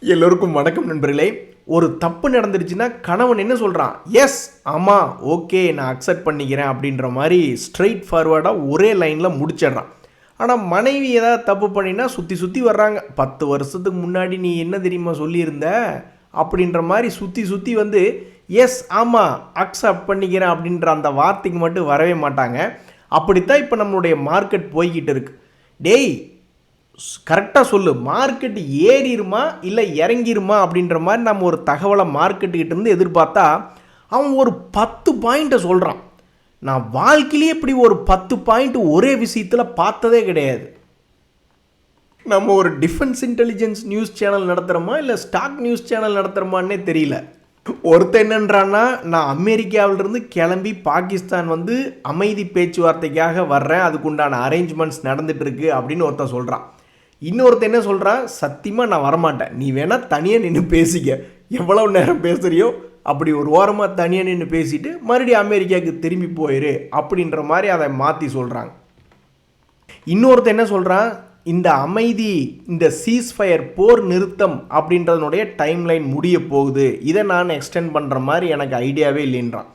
எல்லோருக்கும் வணக்கம் நண்பர்களே. ஒரு தப்பு நடந்துருச்சுன்னா கணவன் என்ன சொல்கிறான்? எஸ், ஆமாம், ஓகே, நான் அக்செப்ட் பண்ணிக்கிறேன் அப்படின்ற மாதிரி ஸ்ட்ரெயிட் ஃபார்வர்டாக ஒரே லைனில் முடிச்சிடுறான். ஆனால் மனைவி ஏதாவது தப்பு பண்ணினா சுற்றி சுற்றி வர்றாங்க. 10 வருஷத்துக்கு முன்னாடி நீ என்ன தெரியுமா சொல்லியிருந்த அப்படின்ற மாதிரி சுற்றி சுற்றி வந்து எஸ், ஆமாம், அக்செப்ட் பண்ணிக்கிறேன் அப்படின்ற அந்த வார்த்தைக்கு மட்டும் வரவே மாட்டாங்க. அப்படித்தான் இப்போ நம்மளுடைய மார்க்கெட் போய்கிட்டு இருக்கு. டேய், கரெக்டாக சொல்லு, மார்க்கெட் ஏறிடுமா இல்லை இறங்கிருமா அப்படின்ற மாதிரி நம்ம ஒரு தகவலை மார்க்கெட்டுக்கிட்ட இருந்து எதிர்பார்த்தா அவன் ஒரு 10 பாயிண்ட்டை சொல்கிறான். நான் வாழ்க்கையிலே இப்படி ஒரு 10 பாயிண்ட் ஒரே விஷயத்தில் பார்த்ததே கிடையாது. நம்ம ஒரு டிஃபென்ஸ் இன்டெலிஜென்ஸ் நியூஸ் சேனல் நடத்துகிறோமா இல்லை ஸ்டாக் நியூஸ் சேனல் நடத்துகிறோமான்னே தெரியல. ஒருத்தர் என்னன்றான்னா, நான் அமெரிக்காவிலிருந்து கிளம்பி பாகிஸ்தான் வந்து அமைதி பேச்சுவார்த்தைக்காக வர்றேன், அதுக்குண்டான அரேஞ்ச்மெண்ட்ஸ் நடந்துகிட்ருக்கு அப்படின்னு ஒருத்தர் சொல்கிறான். இன்னொருத்தர் என்ன சொல்கிறான்? சத்தியமாக நான் வரமாட்டேன், நீ வேணால் தனியாக நின்று பேசிக்க, எவ்வளவு நேரம் பேசுகிறியோ அப்படி ஒரு ஓரமாக தனியாக நின்று பேசிட்டு மறுபடியும் அமெரிக்காவுக்கு திரும்பி போயிரு அப்படின்ற மாதிரி அதை மாற்றி சொல்கிறாங்க. இன்னொருத்தர் என்ன சொல்கிறான்? இந்த அமைதி, இந்த சீஸ்ஃபயர், போர் நிறுத்தம் அப்படின்றதனுடைய டைம்லைன் முடிய போகுது, இதை நான் எக்ஸ்டெண்ட் பண்ணுற மாதிரி எனக்கு ஐடியாவே இல்லைன்றான்.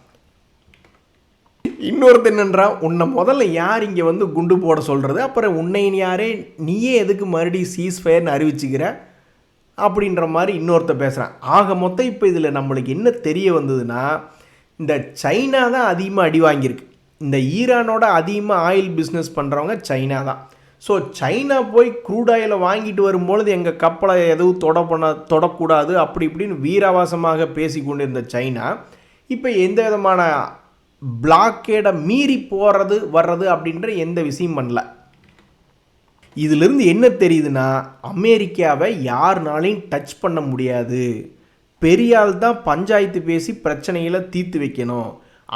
இன்னொருத்தர் என்னன்றான், உன்னை முதல்ல யார் இங்கே வந்து குண்டு போட சொல்கிறது, அப்புறம் உன்னை யாரே, நீயே எதுக்கு மறுபடியும் சீஸ்ஃபயர்னு அறிவிச்சுக்கிற அப்படின்ற மாதிரி இன்னொருத்தர் பேசுகிறான். ஆக மொத்தம் இப்போ இதில் நம்மளுக்கு என்ன தெரிய வந்ததுன்னா, இந்த சைனா தான் அதிகமாக அடி வாங்கியிருக்கு. இந்த ஈரானோட அதிகமாக ஆயில் பிஸ்னஸ் பண்ணுறவங்க சைனா தான். ஸோ சைனா போய் க்ரூட் ஆயிலை வாங்கிட்டு வரும்பொழுது எங்கள் கப்பலை எதுவும் தொடக்கூடாது அப்படி இப்படின்னு வீராவாசமாக பேசி கொண்டிருந்த சைனா இப்போ எந்த விதமான பிளாக்கேடை மீறி போகிறது வர்றது அப்படின்ற எந்த விஷயம் பண்ணல. இதிலிருந்து என்ன தெரியுதுன்னா, அமெரிக்காவை யாருனாலையும் டச் பண்ண முடியாது. பெரியாள் தான் பஞ்சாயத்து பேசி பிரச்சனைகளை தீர்த்து வைக்கணும்.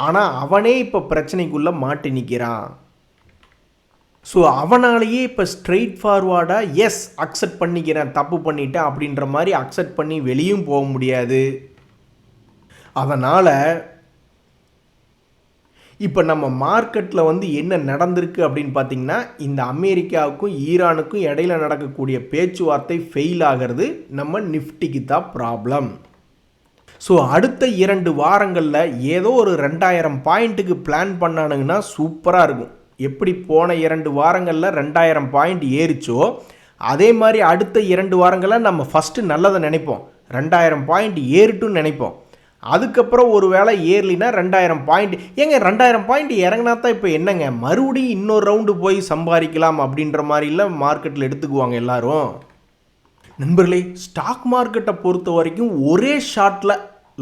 ஆனால் அவனே இப்போ பிரச்சனைக்குள்ளே மாட்டி நிற்கிறான். ஸோ அவனாலேயே இப்போ ஸ்ட்ரெயிட் ஃபார்வர்டாக எஸ் அக்செப்ட் பண்ணிக்கிறேன், தப்பு பண்ணிட்டேன் அப்படின்ற மாதிரி அக்செப்ட் பண்ணி வெளியும் போக முடியாது. அதனால் இப்போ நம்ம மார்க்கெட்டில் வந்து என்ன நடந்திருக்கு அப்படின்னு பார்த்திங்கன்னா, இந்த அமெரிக்காவுக்கும் ஈரானுக்கும் இடையில நடக்கக்கூடிய பேச்சுவார்த்தை ஃபெயில் ஆகிறது நம்ம நிஃப்டிக்கு தான் ப்ராப்ளம். ஸோ அடுத்த 2 வாரங்களில் ஏதோ ஒரு 2000 பாயிண்ட்டுக்கு பிளான் பண்ணானுங்கன்னா சூப்பராக இருக்கும். எப்படி போன 2 வாரங்களில் 2000 பாயிண்ட் ஏறிச்சோ அதே மாதிரி அடுத்த 2 வாரங்களில் நம்ம ஃபஸ்ட்டு நல்லதை நினைப்போம், 2000 பாயிண்ட் ஏறிட்டுன்னு நினைப்போம். அதுக்கப்புறம் ஒரு வேளை ஏறலினா 2000 பாயிண்ட், ஏங்க 2000 பாயிண்ட் இறங்கினா தான் இப்போ என்னங்க மறுபடியும் இன்னொரு ரவுண்டு போய் சம்பாதிக்கலாம் அப்படின்ற மாதிரிலாம் மார்க்கெட்டில் எடுத்துக்குவாங்க எல்லாரும். நண்பர்களே, ஸ்டாக் மார்க்கெட்டை பொறுத்த வரைக்கும் ஒரே ஷார்ட்டில்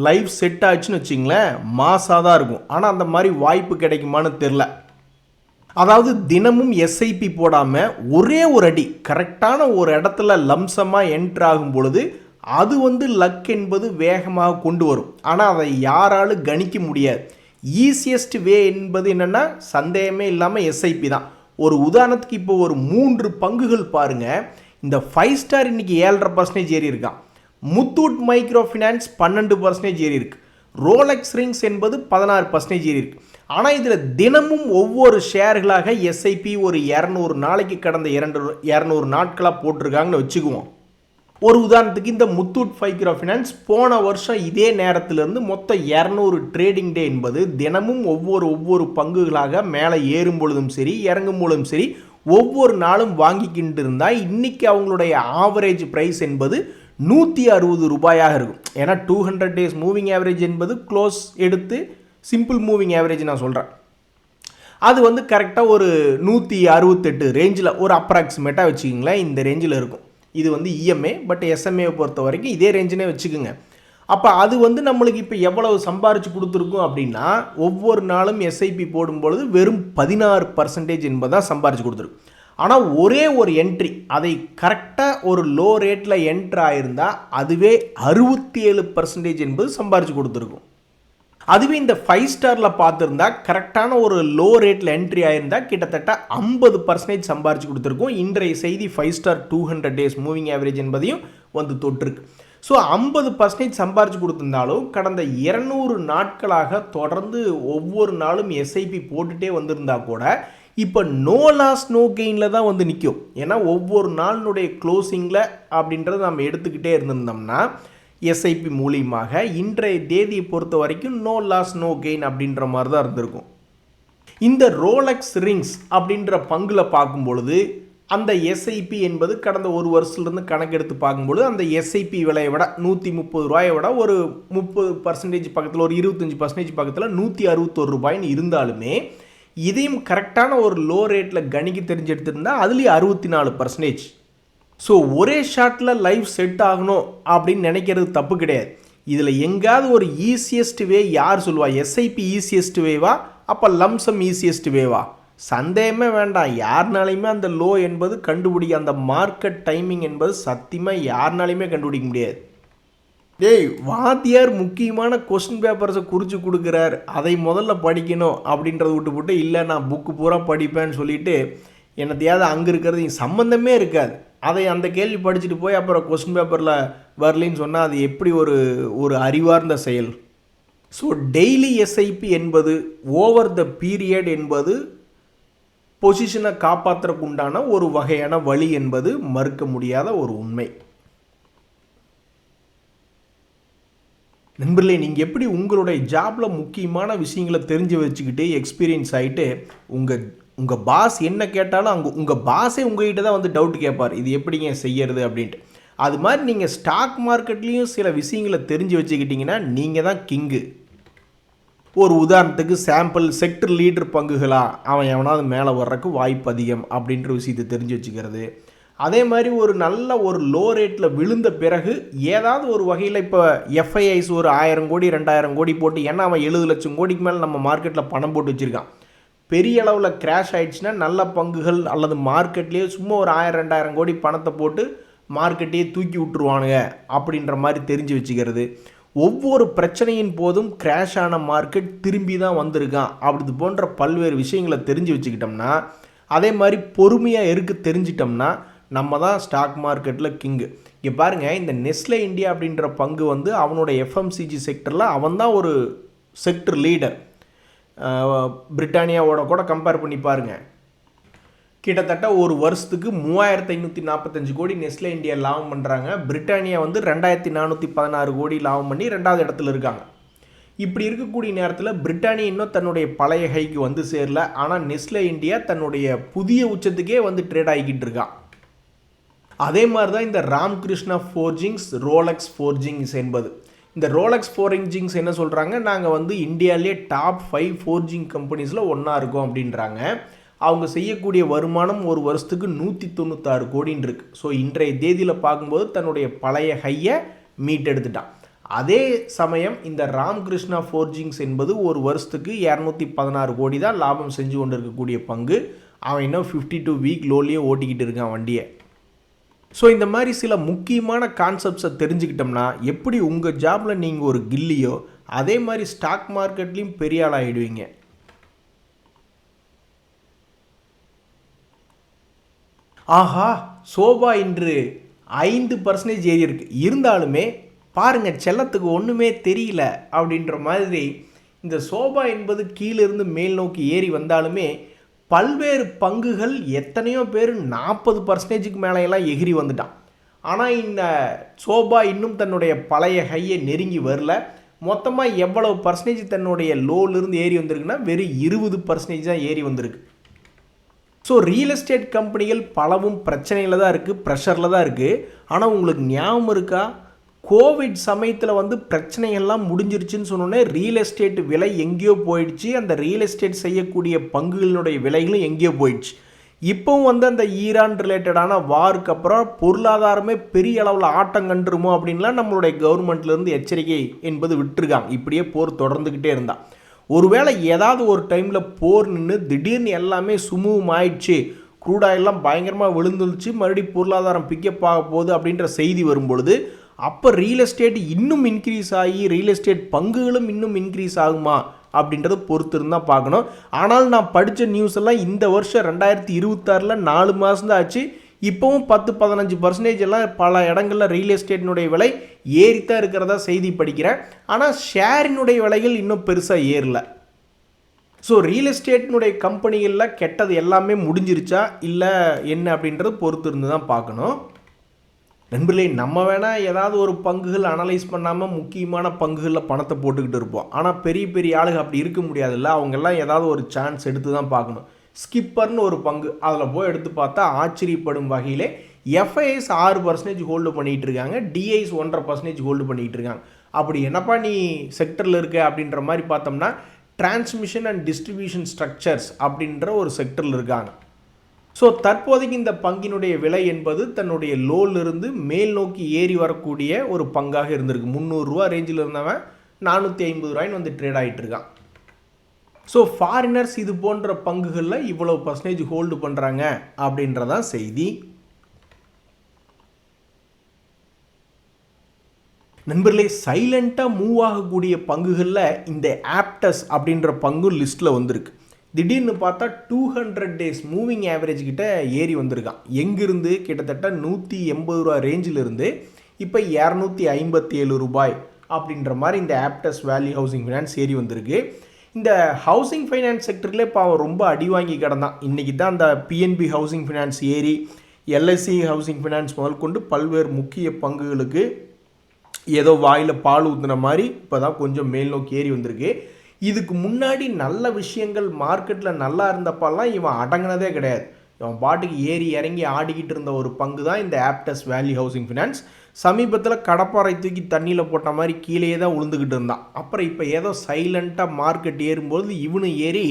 லைவ் செட் ஆச்சுன்னு வச்சிங்களேன், மாசாக தான் இருக்கும். ஆனால் அந்த மாதிரி வாய்ப்பு கிடைக்குமான்னு தெரில. அதாவது தினமும் எஸ்ஐபி போடாமல் ஒரே ஒரு அடி கரெக்டான ஒரு இடத்துல லம்சமாக என்ட்ரு ஆகும் பொழுது அது வந்து லக் என்பது வேகமாக கொண்டு வரும். ஆனால் அதை யாராலும் கணிக்க முடியாது. ஈஸியஸ்ட் வே என்பது என்னென்னா சந்தேகமே இல்லாமல் எஸ்ஐபி தான். ஒரு உதாரணத்துக்கு இப்போ ஒரு 3 பங்குகள் பாருங்கள். இந்த 5 ஸ்டார் இன்றைக்கி 7.5% ஏறி இருக்கான். முத்தூட் மைக்ரோ ஃபினான்ஸ் 12% ஏறி இருக்கு. ரோலெக்ஸ் ரிங்ஸ் என்பது 16% ஏறி இருக்கு. ஆனால் இதில் தினமும் ஒவ்வொரு ஷேர்களாக எஸ்ஐபி ஒரு 200 நாளைக்கு கடந்த 200 நாட்களாக போட்டிருக்காங்கன்னு வச்சுக்குவோம். ஒரு உதாரணத்துக்கு இந்த முத்தூட் மைக்ரோ ஃபினான்ஸ் போன வருஷம் இதே நேரத்திலிருந்து மொத்தம் 200 ட்ரேடிங் டே என்பது தினமும் ஒவ்வொரு பங்குகளாக மேலே ஏறும் பொழுதும் சரி இறங்கும் பொழுதும் சரி ஒவ்வொரு நாளும் வாங்கிக்கிட்டு இருந்தால் இன்றைக்கி அவங்களுடைய ஆவரேஜ் ப்ரைஸ் என்பது 160 ரூபாயாக இருக்கும். ஏன்னா 200 டேஸ் மூவிங் ஆவரேஜ் என்பது க்ளோஸ் எடுத்து சிம்பிள் மூவிங் ஆவரேஜ் நான் சொல்கிறேன். அது வந்து கரெக்டாக ஒரு 168 ரேஞ்சில் ஒரு அப்ராக்சிமேட்டாக வச்சுக்கிங்களேன், இந்த ரேஞ்சில் இருக்கும். இது வந்து இஎம்ஏ, பட் எஸ்எம்ஏவை பொறுத்த வரைக்கும் இதே ரேஞ்சினே வச்சுக்கோங்க. அப்போ அது வந்து நம்மளுக்கு இப்போ எவ்வளவு சம்பாரித்து கொடுத்துருக்கும் அப்படின்னா, ஒவ்வொரு நாளும் எஸ்ஐபி போடும்பொழுது வெறும் 16% என்பதாக சம்பாரித்து கொடுத்துருக்கு. ஆனால் ஒரே ஒரு என்ட்ரி அதை கரெக்டாக ஒரு லோ ரேட்டில் என்ட்ரு ஆகிருந்தால் அதுவே 67% என்பது சம்பாரித்து கொடுத்துருக்கும். அதுவே இந்த 5 ஸ்டாரில் பார்த்துருந்தா கரெக்டான ஒரு லோ ரேட்டில் என்ட்ரி ஆகிருந்தால் கிட்டத்தட்ட 50% சம்பாரித்து கொடுத்துருக்கும். இன்றைய செய்தி 5 ஸ்டார் 200 டேஸ் மூவிங் ஆவரேஜ் என்பதையும் வந்து தொட்டிருக்கு. ஸோ 50% சம்பாரித்து கொடுத்துருந்தாலும் கடந்த 200 நாட்களாக தொடர்ந்து ஒவ்வொரு நாளும் எஸ்ஐபி போட்டுகிட்டே வந்திருந்தா கூட இப்போ நோ லாஸ் நோ கெயினில் தான் வந்து நிற்கும். ஏன்னா ஒவ்வொரு நாளினுடைய க்ளோசிங்கில் அப்படின்றத நம்ம எடுத்துக்கிட்டே இருந்திருந்தோம்னா எஸ்ஐபி மூலியமாக இன்றைய தேதியை பொறுத்த வரைக்கும் நோ லாஸ் நோ கெயின் அப்படின்ற மாதிரி தான் இருந்திருக்கும். இந்த ரோலெக்ஸ் ரிங்ஸ் அப்படின்ற பங்கில் பார்க்கும் பொழுது அந்த எஸ்ஐபி என்பது கடந்த ஒரு வருஷத்துலேருந்து கணக்கெடுத்து பார்க்கும்பொழுது அந்த எஸ்ஐபி விலையை விட 130 ரூபாயை விட ஒரு 30% பக்கத்தில், ஒரு 25% பக்கத்தில் 161 ரூபாய்ன்னு இருந்தாலுமே இதையும் கரெக்டான ஒரு லோ ரேட்டில் கணிக்க தெரிஞ்சு எடுத்திருந்தால் அதுலேயும் 64%. ஸோ ஒரே ஷாட்டில் லைஃப் செட் ஆகணும் அப்படின்னு நினைக்கிறது தப்பு கிடையாது. இதில் எங்காவது ஒரு ஈஸியஸ்ட் வே யார் சொல்லுவா? எஸ்ஐபி ஈஸியஸ்ட் வேவா? அப்போ லம்சம் ஈஸியஸ்ட் வேவா? சந்தேகமே வேண்டாம். யாருனாலையுமே அந்த லோ என்பது கண்டுபிடிக்க, அந்த மார்க்கெட் டைமிங் என்பது சத்தியமாக யாருனாலையுமே கண்டுபிடிக்க முடியாது. டேய், வாத்தியார் முக்கியமான கொஸ்டின் பேப்பர்ஸை குறித்து கொடுக்குறார், அதை முதல்ல படிக்கணும் அப்படின்றத விட்டு இல்லை நான் புக்கு பூரா படிப்பேன்னு சொல்லிவிட்டு என்னத்தையாவது அங்கே இருக்கிறது சம்மந்தமே இருக்காது, அதை அந்த கேள்வி படிச்சுட்டு போய் அப்புறம் கொஸ்டின் பேப்பரில் வரலின்னு சொன்னால் அது எப்படி ஒரு அறிவார்ந்த செயல்? ஸோ டெய்லி எஸ்ஐபி என்பது ஓவர் த பீரியட் என்பது பொசிஷனை காப்பாற்றுறதுக்கு உண்டான ஒரு வகையான வழி என்பது மறுக்க முடியாத ஒரு உண்மை. நண்பர்களே, நீங்கள் எப்படி உங்களுடைய ஜாபில் முக்கியமான விஷயங்களை தெரிஞ்சு வச்சுக்கிட்டு எக்ஸ்பீரியன்ஸ் ஆகிட்டு உங்கள் பாஸ் என்ன கேட்டாலும் உங்கள் பாஸே உங்கள்கிட்ட தான் வந்து டவுட் கேட்பார், இது எப்படிங்க செய்யறது அப்படின்ட்டு. அது மாதிரி நீங்கள் ஸ்டாக் மார்க்கெட்லேயும் சில விஷயங்களை தெரிஞ்சு வச்சுக்கிட்டிங்கன்னா நீங்கள் தான் கிங்கு. ஒரு உதாரணத்துக்கு சாம்பிள் செக்டர் லீடர் பங்குகளா அவன் எவனாவது மேலே வர்றதுக்கு வாய்ப்பு அதிகம் அப்படின்ற விஷயத்தை தெரிஞ்சு வச்சுக்கிறது. அதே மாதிரி ஒரு நல்ல ஒரு லோ ரேட்டில் விழுந்த பிறகு ஏதாவது ஒரு வகையில் இப்போ எஃப்ஐஐஸ் ஒரு 1000 கோடி 2000 கோடி போட்டு, ஏன்னா அவன் 70 லட்சம் கோடிக்கு மேலே நம்ம மார்க்கெட்டில் பணம் போட்டு வச்சுருக்கான். பெரிய அளவில் கிராஷ் ஆகிடுச்சுன்னா நல்ல பங்குகள் அல்லது மார்க்கெட்லேயே சும்மா ஒரு 1000-2000 கோடி பணத்தை போட்டு மார்க்கெட்டையே தூக்கி விட்டுருவானுங்க அப்படின்ற மாதிரி தெரிஞ்சு வச்சுக்கிறது. ஒவ்வொரு பிரச்சனையின் போதும் கிராஷ் ஆன மார்க்கெட் திரும்பி தான் வந்திருக்கான் அப்படி போன்ற பல்வேறு விஷயங்களை தெரிஞ்சு வச்சுக்கிட்டோம்னா, அதே மாதிரி பொறுமையாக தெரிஞ்சிட்டோம்னா நம்ம தான் ஸ்டாக் மார்க்கெட்டில் கிங்கு. இங்கே பாருங்கள், இந்த நெஸ்லே இந்தியா அப்படின்ற பங்கு வந்து அவனோட எஃப்எம்சிஜி செக்டரில் அவன் தான் ஒரு செக்டர் லீடர். பிரிட்டானியாவோட கூட கம்பேர் பண்ணி பாருங்கள், கிட்டத்தட்ட ஒரு வருஷத்துக்கு 3545 கோடி நெஸ்லே இந்தியா லாபம் பண்ணுறாங்க. பிரிட்டானியா வந்து 2416 கோடி லாபம் பண்ணி 2வது இடத்துல இருக்காங்க. இப்படி இருக்கக்கூடிய நேரத்தில் பிரிட்டானியா இன்னும் தன்னுடைய பழைய ஹைக்கு வந்து சேரல. ஆனால் நெஸ்லே இந்தியா தன்னுடைய புதிய உச்சத்துக்கே வந்து ட்ரேட் ஆகிக்கிட்டு இருக்கான். அதே மாதிரி தான் இந்த ராம்கிருஷ்ணா ஃபோர்ஜிங்ஸ், ரோலெக்ஸ் ஃபோர்ஜிங்ஸ் என்பது. இந்த ரோலெக்ஸ் ஃபோர்ஜிங்ஸ் என்ன சொல்கிறாங்க, நாங்கள் வந்து இந்தியாவிலே டாப் 5 ஃபோர்ஜிங் கம்பெனிஸில் ஒன்றா இருக்கோம் அப்படின்றாங்க. அவங்க செய்யக்கூடிய வருமானம் ஒரு வருஷத்துக்கு 196 கோடின்னு இருக்குது. ஸோ இன்றைய தேதியில் பார்க்கும்போது தன்னுடைய பழைய ஹையை மீட்டெடுத்துட்டான். அதே சமயம் இந்த ராம்கிருஷ்ணா ஃபோர்ஜிங்ஸ் என்பது ஒரு வருஷத்துக்கு 216 கோடி தான் லாபம் செஞ்சு கொண்டு இருக்கக்கூடிய பங்கு. அவன் இன்னும் 52 வீக் லோலியே ஓட்டிக்கிட்டு இருக்கான் வண்டியை. ஸோ இந்த மாதிரி சில முக்கியமான கான்செப்ட்ஸை தெரிஞ்சுக்கிட்டோம்னா எப்படி உங்கள் ஜாபில் நீங்கள் ஒரு கில்லியோ அதே மாதிரி ஸ்டாக் மார்க்கெட்லேயும் பெரிய ஆள் ஆகிடுவீங்க. ஆஹா, சோபா இன்று 5% ஏறி இருக்கு, இருந்தாலுமே பாருங்கள் செல்லத்துக்கு ஒன்றுமே தெரியல அப்படின்ற மாதிரி இந்த சோபா என்பது கீழிருந்து மேல் நோக்கி ஏறி வந்தாலுமே பல்வேறு பங்குகள் எத்தனையோ பேர் 40%க்கு மேலையெல்லாம் எகிரி வந்துட்டான். ஆனால் இந்த சோபா இன்னும் தன்னுடைய பழைய ஹையை நெருங்கி வரல. மொத்தமாக எவ்வளவு பர்சன்டேஜ் தன்னுடைய லோலிருந்து ஏறி வந்திருக்குன்னா வெறும் 20% தான் ஏறி வந்திருக்கு. ஸோ ரியல் எஸ்டேட் கம்பெனிகள் பலவும் பிரச்சனையில் தான் இருக்குது, ப்ரெஷரில் தான் இருக்குது. ஆனால் உங்களுக்கு ஞாபகம் இருக்கா, கோவிட் சமயத்தில் வந்து பிரச்சனைகள்லாம் முடிஞ்சிருச்சுன்னு சொன்னோன்னே ரியல் எஸ்டேட் விலை எங்கேயோ போயிடுச்சு. அந்த ரியல் எஸ்டேட் செய்யக்கூடிய பங்குகளினுடைய விலைகளும் எங்கேயோ போயிடுச்சு. இப்போவும் வந்து அந்த ஈரான் ரிலேட்டடான வாருக்கு அப்புறம் பொருளாதாரமே பெரிய அளவில் ஆட்டம் கண்டுருமோ அப்படின்லாம் நம்மளுடைய கவர்மெண்ட்லேருந்து எச்சரிக்கை என்பது விட்டுருக்காங்க. இப்படியே போர் தொடர்ந்துக்கிட்டே இருந்தால் ஒருவேளை ஏதாவது ஒரு டைமில் போர் நின்று திடீர்னு எல்லாமே சுமூகம் ஆயிடுச்சு, க்ரூட் ஆயிலெலாம் பயங்கரமாக விழுந்துருச்சு, மறுபடியும் பொருளாதாரம் பிக்கப் ஆக போகுது அப்படின்ற செய்தி வரும்பொழுது அப்போ ரியல் எஸ்டேட் இன்னும் இன்க்ரீஸ் ஆகி ரியல் எஸ்டேட் பங்குகளும் இன்னும் இன்க்ரீஸ் ஆகுமா அப்படின்றத பொறுத்து இருந்தால் பார்க்கணும். ஆனால் நான் படித்த நியூஸ் எல்லாம் இந்த வருஷம் 2026 4 மாதம் தான் ஆச்சு, இப்போவும் 10-15% எல்லாம் பல இடங்களில் ரியல் எஸ்டேட்டினுடைய விலை ஏறித்தான் இருக்கிறதா செய்தி படிக்கிறேன். ஆனால் ஷேரினுடைய விலைகள் இன்னும் பெருசாக ஏறல. ஸோ ரியல் எஸ்டேட்னுடைய கம்பெனிகளில் கெட்டது எல்லாமே முடிஞ்சிருச்சா இல்லை என்ன அப்படின்றது பொறுத்து இருந்து தான் பார்க்கணும். நண்பர்களே, நம்ம வேணால் ஏதாவது ஒரு பங்குகள் அனலைஸ் பண்ணாமல் முக்கியமான பங்குகளில் பணத்தை போட்டுக்கிட்டு இருப்போம். ஆனால் பெரிய பெரிய ஆளுங்க அப்படி இருக்க முடியாதுல்ல. அவங்கெல்லாம் ஏதாவது ஒரு சான்ஸ் எடுத்து தான் பார்க்கணும். ஸ்கிப்பர்னு ஒரு பங்கு, அதில் போய் எடுத்து பார்த்தா ஆச்சரியப்படும் வகையிலே எஃப்ஐஎஸ் 6% ஹோல்டு பண்ணிகிட்டு இருக்காங்க, டிஐஸ் 1.5% ஹோல்டு பண்ணிகிட்டு இருக்காங்க. அப்படி என்னப்பா நீ செக்டரில் இருக்க அப்படின்ற மாதிரி பார்த்தோம்னா டிரான்ஸ்மிஷன் அண்ட் டிஸ்ட்ரிபியூஷன் ஸ்ட்ரக்சர்ஸ் அப்படின்ற ஒரு செக்டரில் இருக்காங்க. ஸோ தற்போதைக்கு இந்த பங்கினுடைய விலை என்பது தன்னுடைய லோலிருந்து மேல் நோக்கி ஏறி வரக்கூடிய ஒரு பங்காக இருந்திருக்கு. 300 ரூபா ரேஞ்சில் இருந்தவன் 450 ரூபாய்ன்னு வந்து ட்ரேட் ஆகிட்டு இருக்கான். ஸோ ஃபாரினர்ஸ் இது போன்ற பங்குகளில் இவ்வளவு பர்சன்டேஜ் ஹோல்டு பண்ணுறாங்க அப்படின்றதான் செய்தி. நண்பர்களே, சைலண்ட்டாக மூவ் ஆகக்கூடிய பங்குகளில் இந்த ஆப்டஸ் அப்படின்ற பங்கு லிஸ்ட்டில் வந்திருக்கு. திடீர்னு பார்த்தா 200 டேஸ் மூவிங் ஆவரேஜ் கிட்ட ஏறி வந்திருக்கான். எங்கிருந்து கிட்டத்தட்ட 180 ரூபா ரேஞ்சில் இருந்து இப்போ 257 ரூபாய் அப்படின்ற மாதிரி இந்த ஆப்டஸ் வேல்யூ ஹவுசிங் ஃபைனான்ஸ் ஏறி வந்திருக்கு. இந்த ஹவுசிங் ஃபைனான்ஸ் செக்டர்லேயே பாவம் ரொம்ப அடி வாங்கி கிடந்தான். இன்றைக்கி தான் அந்த பிஎன்பி ஹவுசிங் ஃபைனான்ஸ் ஏறி எல்ஐசி ஹவுசிங் ஃபைனான்ஸ் முதல் கொண்டு பல்வேறு முக்கிய பங்குகளுக்கு ஏதோ வாயில் பால் ஊற்றுன மாதிரி இப்போ தான் கொஞ்சம் மேல் நோக்கி ஏறி வந்திருக்கு. இதுக்கு முன்னாடி நல்ல விஷயங்கள் மார்க்கெட்டில் நல்லா இருந்தப்பெல்லாம் இவன் அடங்கினதே கிடையாது. இவன் பாட்டுக்கு ஏறி இறங்கி ஆடிக்கிட்டு இருந்த ஒரு பங்கு தான் இந்த ஆப்டஸ் வேல்யூ ஹவுசிங் ஃபைனான்ஸ். சமீபத்தில் கடப்பாறை தூக்கி தண்ணியில் போட்ட மாதிரி கீழே தான் உளுந்துக்கிட்டு இருந்தான். அப்புறம் இப்போ ஏதோ சைலண்ட்டாக மார்க்கெட் ஏறும்போது இவனு ஏறி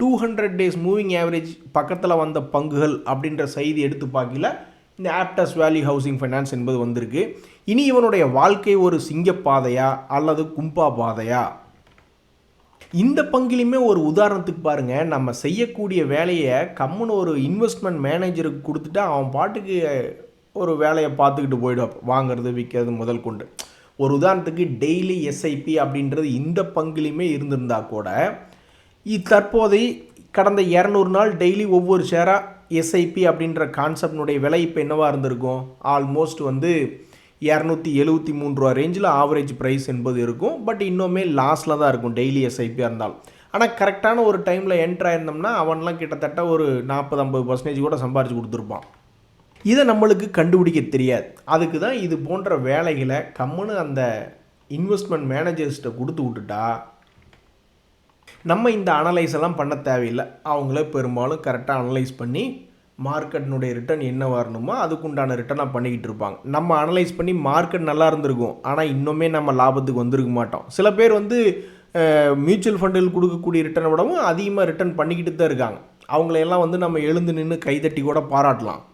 200 டேஸ் மூவிங் ஆவரேஜ் பக்கத்தில் வந்த பங்குகள் அப்படின்ற செய்தி எடுத்து பார்க்கல இந்த ஆப்டஸ் வேல்யூ ஹவுசிங் ஃபைனான்ஸ் என்பது வந்திருக்கு. இனி இவனுடைய வாழ்க்கை ஒரு சிங்கப்பாதையா அல்லது கும்பா பாதையா? இந்த பங்கிலுமே ஒரு உதாரணத்துக்கு பாருங்கள், நம்ம செய்யக்கூடிய வேலையை கம்முன்னு ஒரு இன்வெஸ்ட்மெண்ட் மேனேஜருக்கு கொடுத்துட்டு அவன் பாட்டுக்கு ஒரு வேலையை பார்த்துக்கிட்டு போயிடுவான், வாங்கிறது விற்கிறது முதல் கொண்டு. ஒரு உதாரணத்துக்கு டெய்லி எஸ்ஐபி அப்படின்றது இந்த பங்கிலுமே இருந்திருந்தா கூட தற்போதை கடந்த 200 நாள் டெய்லி ஒவ்வொரு ஷேராக எஸ்ஐபி அப்படின்ற கான்செப்டினுடைய விலை இப்போ என்னவாக இருந்திருக்கும்? ஆல்மோஸ்ட் வந்து 273 ரூபா ரேஞ்சில் ஆவரேஜ் ப்ரைஸ் என்பது இருக்கும். பட் இன்னுமே லாஸில் தான் இருக்கும் டெய்லி எஸ்ஐபியாக இருந்தாலும். ஆனால் கரெக்டான ஒரு டைமில் என்ட்ரு ஆயிருந்தோம்னா அவன்லாம் கிட்டத்தட்ட ஒரு 40-50% கூட சம்பாரித்து கொடுத்துருப்பான். இதை நம்மளுக்கு கண்டுபிடிக்க தெரியாது. அதுக்கு தான் இது போன்ற வேலைகளை கம்முன்னு அந்த இன்வெஸ்ட்மெண்ட் மேனேஜர்ஸ்கிட்ட கொடுத்து விட்டுட்டா நம்ம இந்த அனலைஸ் எல்லாம் பண்ண தேவையில்லை. அவங்களே பெரும்பாலும் கரெக்டாக அனலைஸ் பண்ணி மார்க்கெட்டினுடைய ரிட்டர்ன் என்ன வரணுமோ அதுக்குண்டான ரிட்டர்னாக பண்ணிக்கிட்டு இருப்பாங்க. நம்ம அனலைஸ் பண்ணி மார்க்கெட் நல்லா இருந்திருக்கும், ஆனால் இன்னுமே நம்ம லாபத்துக்கு வந்திருக்க மாட்டோம். சில பேர் வந்து மியூச்சுவல் ஃபண்டில் கொடுக்கக்கூடிய ரிட்டர்னை விடவும் அதிகமாக ரிட்டர்ன் பண்ணிக்கிட்டு தான் இருக்காங்க. அவங்களையெல்லாம் வந்து நம்ம எழுந்து நின்று கைதட்டி கூட பாராட்டலாம்.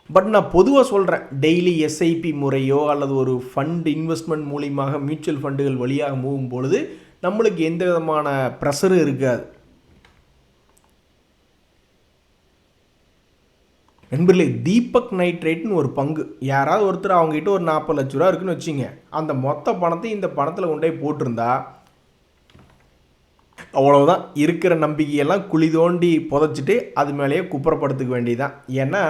பட் நான் பொதுவாக சொல்கிறேன், டெய்லி எஸ்ஐபி முறையோ அல்லது ஒரு ஃபண்ட் இன்வெஸ்ட்மெண்ட் மூலியமாக மியூச்சுவல் ஃபண்டுகள் வழியாக மூவும் பொழுது நம்மளுக்கு எந்த விதமான ப்ரெஷரும் இருக்காது. நண்பர்களே, தீபக் நைட்ரேட்னு ஒரு பங்கு, யாராவது ஒருத்தர் அவங்ககிட்ட ஒரு 40 லட்ச ரூபா இருக்குன்னு வச்சுங்க, அந்த மொத்த பணத்தை இந்த பணத்தில் கொண்டு போய் போட்டிருந்தா அவ்வளோதான். இருக்கிற நம்பிக்கையெல்லாம் குழி தோண்டி புதைச்சிட்டு அது மேலேயே குப்புறப்படுத்துக்க வேண்டியதான். ஏன்னா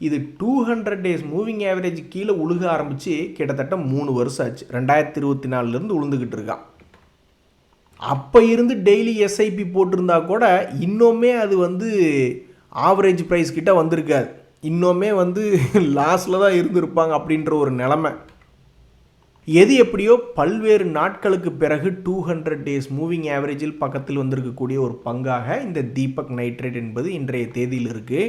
இது 200 டேஸ் மூவிங் ஆவரேஜ் கீழே உழுக ஆரம்பித்து கிட்டத்தட்ட 3 வருஷம் ஆச்சு. 2024 உளுந்துக்கிட்டு இருக்கான். அப்போ இருந்து டெய்லி எஸ்ஐபி போட்டிருந்தா கூட இன்னுமே அது வந்து ஆவரேஜ் ப்ரைஸ் கிட்ட வந்திருக்காது. இன்னுமே வந்து லாஸில் தான் இருந்திருப்பாங்க அப்படின்ற ஒரு நிலைமை. எது எப்படியோ பல்வேறு நாட்களுக்கு பிறகு 200 டேஸ் மூவிங் ஆவரேஜில் பக்கத்தில் வந்திருக்கக்கூடிய ஒரு பங்காக இந்த தீபக் நைட்ரேட் என்பது இன்றைய தேதியில் இருக்குது.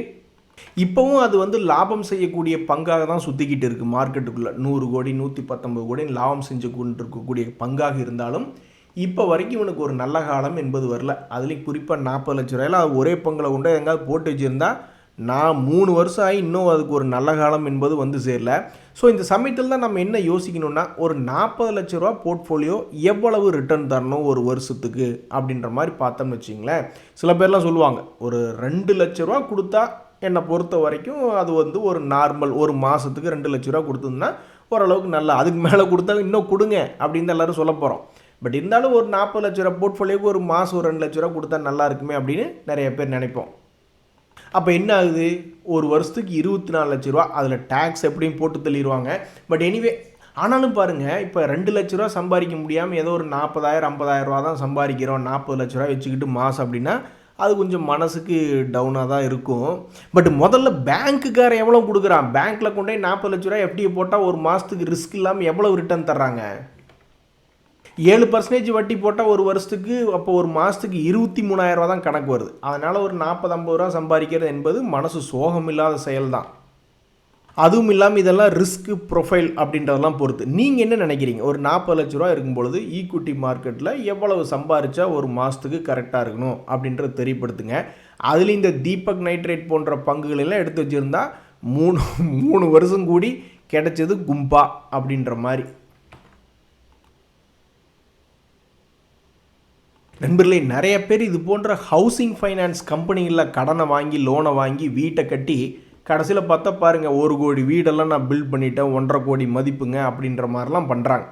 இப்போவும் அது வந்து லாபம் செய்யக்கூடிய பங்காக தான் சுற்றிக்கிட்டு இருக்குது மார்க்கெட்டுக்குள்ளே. 100 கோடி 119 கோடி லாபம் செஞ்சு கொண்டு இருக்கக்கூடிய பங்காக இருந்தாலும் இப்போ வரைக்கும் இவனுக்கு ஒரு நல்ல காலம் என்பது வரல. அதுலேயும் குறிப்பாக 40 லட்ச ரூபாயில் ஒரே பங்கில் கொண்டு எங்காவது போட்டு வச்சுருந்தா நான் 3 வருஷம் ஆகி இன்னும் அதுக்கு ஒரு நல்ல காலம் என்பது வந்து சேரல. ஸோ இந்த சமயத்தில் தான் நம்ம என்ன யோசிக்கணும்னா, ஒரு 40 லட்ச ரூபா போர்ட்ஃபோலியோ எவ்வளவு ரிட்டர்ன் தரணும் ஒரு வருஷத்துக்கு அப்படின்ற மாதிரி பார்த்தோம்னு வச்சிங்களேன். சில பேர்லாம் சொல்லுவாங்க, ஒரு 2 லட்ச ரூபா கொடுத்தா என்னை பொறுத்த வரைக்கும் அது வந்து ஒரு நார்மல், ஒரு மாதத்துக்கு 2 லட்ச ரூபா கொடுத்தோம்னா ஓரளவுக்கு நல்லா, அதுக்கு மேலே கொடுத்தா இன்னும் கொடுங்க அப்படின்னு தான் எல்லோரும் சொல்ல போகிறோம். பட் இருந்தாலும் ஒரு 40 லட்ச ரூபா போர்ட்ஃபோலியோக்கு ஒரு மாதம் ஒரு 2 லட்ச ரூபா கொடுத்தா நல்லா இருக்குமே அப்படின்னு நிறைய பேர் நினைப்போம். அப்போ என்ன ஆகுது, ஒரு வருஷத்துக்கு 24 லட்ச ரூபா, அதில் டேக்ஸ் எப்படியும் போட்டு தள்ளிடுவாங்க. பட் எனிவே ஆனாலும் பாருங்கள், இப்போ 2,00,000 சம்பாதிக்க முடியாமல் ஏதோ ஒரு 40,000 50,000 தான் சம்பாதிக்கிறோம், 40,00,000 வச்சுக்கிட்டு மாதம் அப்படின்னா அது கொஞ்சம் மனசுக்கு டவுனாக தான் இருக்கும். பட் முதல்ல பேங்க்குக்காரன் எவ்வளோ கொடுக்குறான்? பேங்க்கில் கொண்டு போய் 40,00,000 எஃப்டியை போட்டால் ஒரு மாதத்துக்கு ரிஸ்க் இல்லாமல் எவ்வளோ ரிட்டர்ன் தர்றாங்க? 7% வட்டி போட்டால் ஒரு வருஷத்துக்கு, அப்போ ஒரு மாதத்துக்கு 23,000 தான் கணக்கு வருது. அதனால் ஒரு 40-50 சம்பாதிக்கிறது என்பது மனசு சோகம் இல்லாத செயல் தான். அதுவும் இல்லாமல் இதெல்லாம் ரிஸ்க் ப்ரொஃபைல் அப்படின்றதெல்லாம் பொறுத்து. நீங்கள் என்ன நினைக்கிறீங்க? ஒரு 40,00,000 இருக்கும் பொழுது ஈக்விட்டி மார்க்கெட்டில் எவ்வளவு சம்பாரித்தா ஒரு மாதத்துக்கு கரெக்டாக இருக்கணும் அப்படின்றத தெரியப்படுத்துங்க. அதில் இந்த தீபக் நைட்ரேட் போன்ற பங்குகள் எல்லாம் எடுத்து வச்சுருந்தா 3 வருஷம் கூடி கிடைச்சது கும்பா அப்படின்ற மாதிரி. நண்பர்களே, நிறைய பேர் இது போன்ற ஹவுசிங் ஃபைனான்ஸ் கம்பெனிகளில் கடனை வாங்கி லோனை வாங்கி வீட்டை கட்டி கடைசியில் பார்த்தா பாருங்கள், 1 கோடி வீடெல்லாம் நான் பில்ட் பண்ணிட்டேன், 1.5 கோடி மதிப்புங்க அப்படின்ற மாதிரிலாம் பண்ணுறாங்க.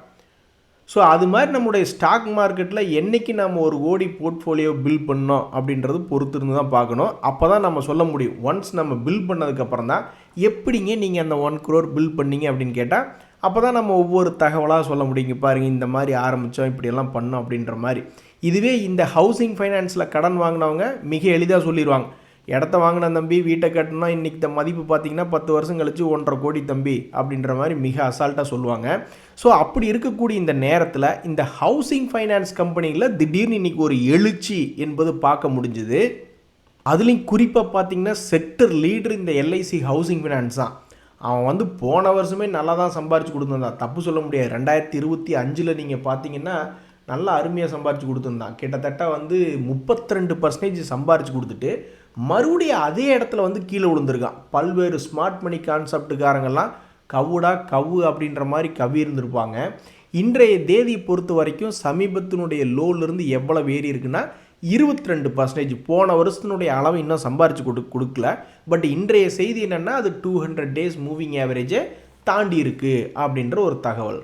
ஸோ அது மாதிரி நம்முடைய ஸ்டாக் மார்க்கெட்டில் என்றைக்கு நம்ம 1 கோடி போர்ட்ஃபோலியோ பில்ட் பண்ணோம் அப்படின்றது பொறுத்து இருந்து தான் பார்க்கணும். அப்போ தான் நம்ம சொல்ல முடியும். ஒன்ஸ் நம்ம பில்ட் பண்ணதுக்கப்புறம் தான் எப்படிங்க நீங்கள் அந்த 1 crore பில்ட் பண்ணீங்க அப்படின்னு கேட்டால் அப்போ தான் நம்ம ஒவ்வொரு தகவலாக சொல்ல முடியுங்க. பாருங்கள், இந்த மாதிரி ஆரம்பித்தோம், இப்படியெல்லாம் பண்ணோம் அப்படின்ற மாதிரி. இதுவே இந்த ஹவுசிங் ஃபைனான்ஸில் கடன் வாங்கினவங்க மிக எளிதாக சொல்லிடுவாங்க. இடத்த வாங்கின தம்பி, வீட்டை கட்டணும்னா இன்றைக்கி இந்த மதிப்பு பார்த்திங்கன்னா 10 வருஷம் கழிச்சு 1.5 கோடி தம்பி அப்படின்ற மாதிரி மிக அசால்ட்டாக சொல்லுவாங்க. ஸோ அப்படி இருக்கக்கூடிய இந்த நேரத்தில் இந்த ஹவுசிங் ஃபைனான்ஸ் கம்பெனியில் திடீர்னு இன்றைக்கி ஒரு எழுச்சி என்பது பார்க்க முடிஞ்சுது. அதுலேயும் குறிப்பாக பார்த்திங்கன்னா செக்டர் லீடர் இந்த எல்ஐசி ஹவுசிங் ஃபைனான்ஸ் தான். அவன் போன வருஷமே நல்லா தான் சம்பாரித்து கொடுத்துருந்தான், தப்பு சொல்ல முடியாது. 2025 நீங்கள் பார்த்தீங்கன்னா நல்லா அருமையாக சம்பாரித்து கொடுத்துருந்தான். கிட்டத்தட்ட 32% சம்பாரித்து கொடுத்துட்டு மறுபடியும் அதே இடத்துல கீழே விழுந்திருக்கான். பல்வேறு ஸ்மார்ட் மணி கான்செப்டுக்காரங்கெல்லாம் கவு அப்படின்ற மாதிரி கவி இருந்திருப்பாங்க. இன்றைய தேதியை பொறுத்த வரைக்கும் சமீபத்தினுடைய லோலிருந்து எவ்வளவு ஏறி இருக்குன்னா 22%. போன வருஷத்தினுடைய அளவு இன்னும் சம்பாரித்து கொடுக்கல. பட் இன்றைய செய்தி என்னென்னா அது 200 days மூவிங் ஆவரேஜை தாண்டி இருக்குது அப்படின்ற ஒரு தகவல்.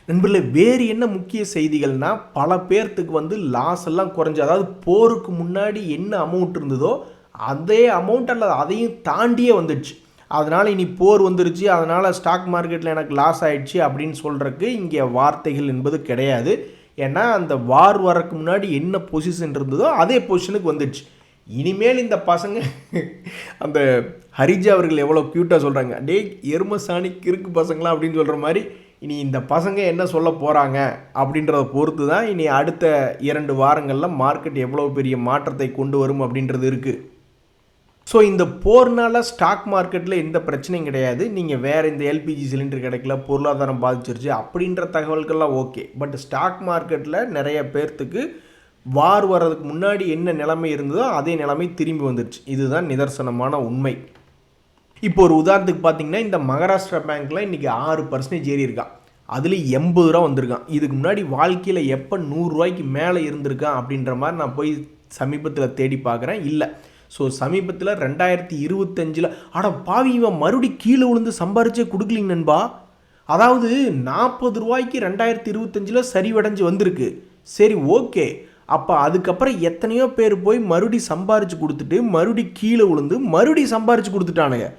நண்பர்களே, வேறு என்ன முக்கிய செய்திகள்னால் பல பேர்த்துக்கு லாஸ் எல்லாம் குறைஞ்சி, அதாவது போருக்கு முன்னாடி என்ன அமௌண்ட் இருந்ததோ அதே அமௌண்ட் அல்லது அதையும் தாண்டியே வந்துடுச்சு. அதனால் இனி போர் வந்துருச்சு, அதனால் ஸ்டாக் மார்க்கெட்டில் எனக்கு லாஸ் ஆகிடுச்சு அப்படின்னு சொல்கிறதுக்கு இங்கே வார்த்தைகள் என்பது கிடையாது. ஏன்னா அந்த வார் வரக்கு முன்னாடி என்ன பொசிஷன் இருந்ததோ அதே பொசிஷனுக்கு வந்துடுச்சு. இனிமேல் இந்த பசங்க அந்த ஹரிஜா அவர்கள் எவ்வளோ க்யூட்டாக சொல்கிறாங்க, டே எருமசாணி கிறுக்கு பசங்களா அப்படின்னு சொல்கிற மாதிரி இனி இந்த பசங்க என்ன சொல்ல போகிறாங்க அப்படின்றத பொறுத்து தான் இனி அடுத்த 2 வாரங்களில் மார்க்கெட் எவ்வளோ பெரிய மாற்றத்தை கொண்டு வரும் அப்படின்றது இருக்குது. ஸோ இந்த போர்னால் ஸ்டாக் மார்க்கெட்டில் எந்த பிரச்சனையும் கிடையாது. நீங்கள் வேறு இந்த எல்பிஜி சிலிண்டர் கிடைக்கல, பொருளாதாரம் பாதிச்சிருச்சு அப்படின்ற தகவல்கள்லாம் ஓகே. பட் ஸ்டாக் மார்க்கெட்டில் நிறைய பேர்த்துக்கு வார் வர்றதுக்கு முன்னாடி என்ன நிலைமை இருந்ததோ அதே நிலைமை திரும்பி வந்துடுச்சு. இதுதான் நிதர்சனமான உண்மை. இப்போ ஒரு உதாரணத்துக்கு பார்த்தீங்கன்னா இந்த மகாராஷ்டிரா பேங்க்கில் இன்றைக்கி 6% ஏறி இருக்கான். அதில் 80 ரூபா வந்திருக்கான். இதுக்கு முன்னாடி வாழ்க்கையில் எப்போ 100 ரூபாய்க்கு மேலே இருந்திருக்கான் அப்படின்ற மாதிரி நான் போய் சமீபத்தில் தேடி பார்க்குறேன், இல்லை. ஸோ சமீபத்தில் 2025 அட பாவி, இவன் மறுபடி கீழே விழுந்து சம்பாரிச்சே கொடுக்கலிங்க நண்பா. அதாவது 40 ரூபாய்க்கு 2025 சரிவடைஞ்சு வந்திருக்கு. சரி, ஓகே. அப்போ அதுக்கப்புறம் எத்தனையோ பேர் போய் மறுபடி சம்பாரித்து கொடுத்துட்டு மறுபடி கீழே விழுந்து மறுபடி சம்பாரித்து கொடுத்துட்டானுங்க.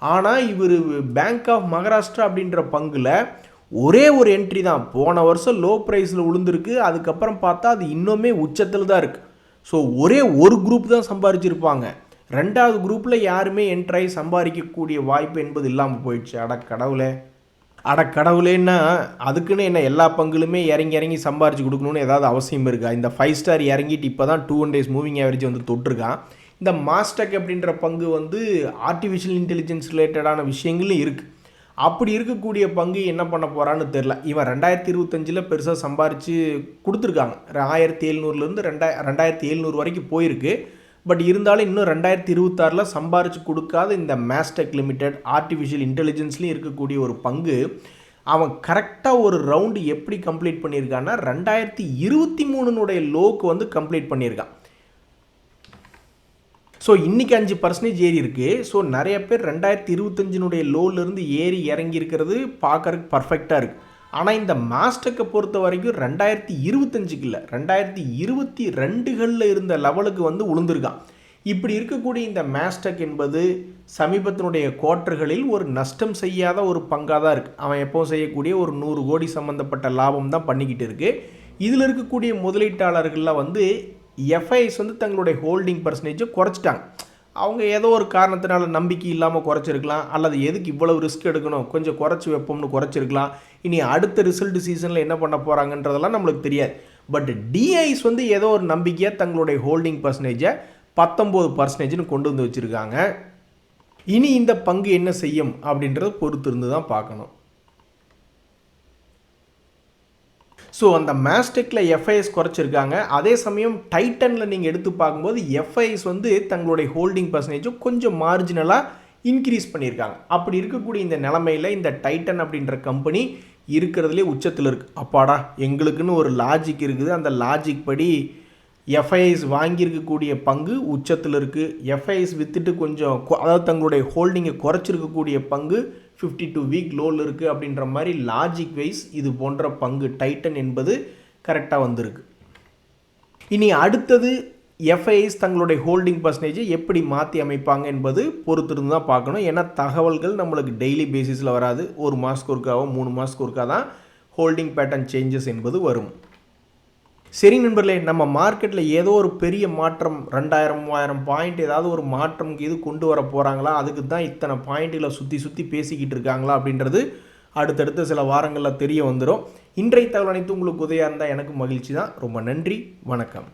ஆனால் இவர் பேங்க் ஆஃப் மகாராஷ்டிரா அப்படின்ற பங்கில் ஒரே ஒரு என்ட்ரி தான். போன வருஷம் லோ ப்ரைஸில் விழுந்திருக்கு, அதுக்கப்புறம் பார்த்தா அது இன்னுமே உச்சத்தில் தான் இருக்குது. ஸோ ஒரே ஒரு குரூப் தான் சம்பாரிச்சிருப்பாங்க. 2வது குரூப்பில் யாருமே என்ட்ராகி சம்பாதிக்கக்கூடிய வாய்ப்பு என்பது இல்லாமல் போயிடுச்சு. கடவுளேன்னா அதுக்குன்னு என்ன எல்லா பங்குலுமே இறங்கி சம்பாரித்து கொடுக்கணுன்னு ஏதாவது அவசியம் இருக்கா? இந்த 5 ஸ்டார் இறங்கிட்டு இப்போ தான் 200 days மூவிங் ஆவரேஜ் தொட்டிருக்கான். இந்த மாஸ்டெக் அப்படின்ற பங்கு ஆர்டிஃபிஷியல் இன்டெலிஜென்ஸ் ரிலேட்டடான விஷயங்களும் இருக்குது. அப்படி இருக்கக்கூடிய பங்கு என்ன பண்ண போகிறான்னு தெரில. இவன் 2025 பெருசாக சம்பாரித்து கொடுத்துருக்காங்க. 1700 2700 வரைக்கும் போயிருக்கு. பட் இருந்தாலும் இன்னும் 2026 சம்பாரித்து கொடுக்காத இந்த மாஸ்டெக் லிமிடெட் ஆர்டிஃபிஷியல் இன்டெலிஜென்ஸ்லேயும் இருக்கக்கூடிய ஒரு பங்கு அவன் கரெக்டாக ஒரு ரவுண்டு எப்படி கம்ப்ளீட் பண்ணியிருக்கான்னா 2023 லோக்கு கம்ப்ளீட் பண்ணியிருக்கான். ஸோ இன்றைக்கி 5% ஏறி இருக்குது. ஸோ நிறைய பேர் 2025 லோலேருந்து ஏறி இறங்கி இருக்கிறது பார்க்கறதுக்கு பர்ஃபெக்டாக இருக்குது. ஆனால் இந்த மாஸ்டெக்கை பொறுத்த வரைக்கும் 2025 இல்லை, 2022 இருந்த லெவலுக்கு விழுந்திருக்கான். இப்படி இருக்கக்கூடிய இந்த மேஸ்டெக் என்பது சமீபத்தினுடைய குவார்ட்டர்களில் ஒரு நஷ்டம் செய்யாத ஒரு பங்காக தான் இருக்குது. அவன் எப்போவும் செய்யக்கூடிய ஒரு 100 கோடி சம்மந்தப்பட்ட லாபம் தான் பண்ணிக்கிட்டு இருக்குது. இதில் இருக்கக்கூடிய முதலீட்டாளர்களில் வந்து எஃப்ஐஎஸ் வந்து தங்களுடைய ஹோல்டிங் பர்சன்டேஜை குறைச்சிட்டாங்க. அவங்க ஏதோ ஒரு காரணத்தினால நம்பிக்கை இல்லாமல் குறைச்சிருக்கலாம், அல்லது எதுக்கு இவ்வளவு ரிஸ்க் எடுக்கணும், கொஞ்சம் குறைச்சி வைப்போம்னு குறைச்சிருக்கலாம். இனி அடுத்த ரிசல்ட் சீசனில் என்ன பண்ண போகிறாங்கன்றதெல்லாம் நம்மளுக்கு தெரியாது. பட் டிஐஸ் வந்து ஏதோ ஒரு நம்பிக்கையாக தங்களுடைய ஹோல்டிங் பர்சன்டேஜை 19% கொண்டு வந்து வச்சுருக்காங்க. இனி இந்த பங்கு என்ன செய்யும் அப்படின்றத பொறுத்து இருந்து தான் பார்க்கணும். ஸோ அந்த மேஸ்டெக்கில் எஃப்ஐஎஸ் குறைச்சிருக்காங்க. அதே சமயம் டைட்டனில் நீங்கள் எடுத்து பார்க்கும்போது எஃப்ஐஎஸ் வந்து தங்களுடைய ஹோல்டிங் பர்சன்டேஜும் கொஞ்சம் மார்ஜினலாக இன்க்ரீஸ் பண்ணியிருக்காங்க. அப்படி இருக்கக்கூடிய இந்த நிலமையில் இந்த டைட்டன் அப்படின்ற கம்பெனி இருக்கிறதுலே உச்சத்தில் இருக்குது. அப்பாடா, எங்களுக்குன்னு ஒரு லாஜிக் இருக்குது, அந்த லாஜிக் படி எஃப்ஐஎஸ் வாங்கியிருக்கக்கூடிய பங்கு உச்சத்தில் இருக்குது. எஃப்ஐஎஸ் விற்றுட்டு கொஞ்சம் அதாவது தங்களுடைய ஹோல்டிங்கை குறைச்சிருக்கக்கூடிய பங்கு 52 வீக் லோவில் இருக்குது. அப்படின்ற மாதிரி லாஜிக் வைஸ் இது போன்ற பங்கு டைட்டன் என்பது கரெக்டாக வந்திருக்கு. இனி அடுத்தது எஃப்ஐஎஸ் தங்களுடைய ஹோல்டிங் பர்சன்டேஜை எப்படி மாற்றி அமைப்பாங்க என்பது பொறுத்திருந்து தான் பார்க்கணும். ஏன்னா தகவல்கள் நம்மளுக்கு டெய்லி பேசிஸில் வராது. 1 மாதத்துக்கு ஒருக்காவோ 3 மாதத்துக்கு ஒருக்கா தான் ஹோல்டிங் பேட்டர்ன் சேஞ்சஸ் என்பது வரும். சரி நண்பர்களே, நம்ம மார்க்கெட்டில் ஏதோ ஒரு பெரிய மாற்றம் 2000-3000 பாயிண்ட் ஏதாவது ஒரு மாற்றம் இது கொண்டு வர போகிறாங்களா, அதுக்கு தான் இத்தனை பாயிண்ட்டுகளை சுற்றி பேசிக்கிட்டு இருக்காங்களா அப்படின்றது அடுத்தடுத்த சில வாரங்களில் தெரிய வந்துடும். இன்றைய தகவல் அனைத்து உங்களுக்கு உதவியாக இருந்தால் எனக்கு மகிழ்ச்சி தான். ரொம்ப நன்றி, வணக்கம்.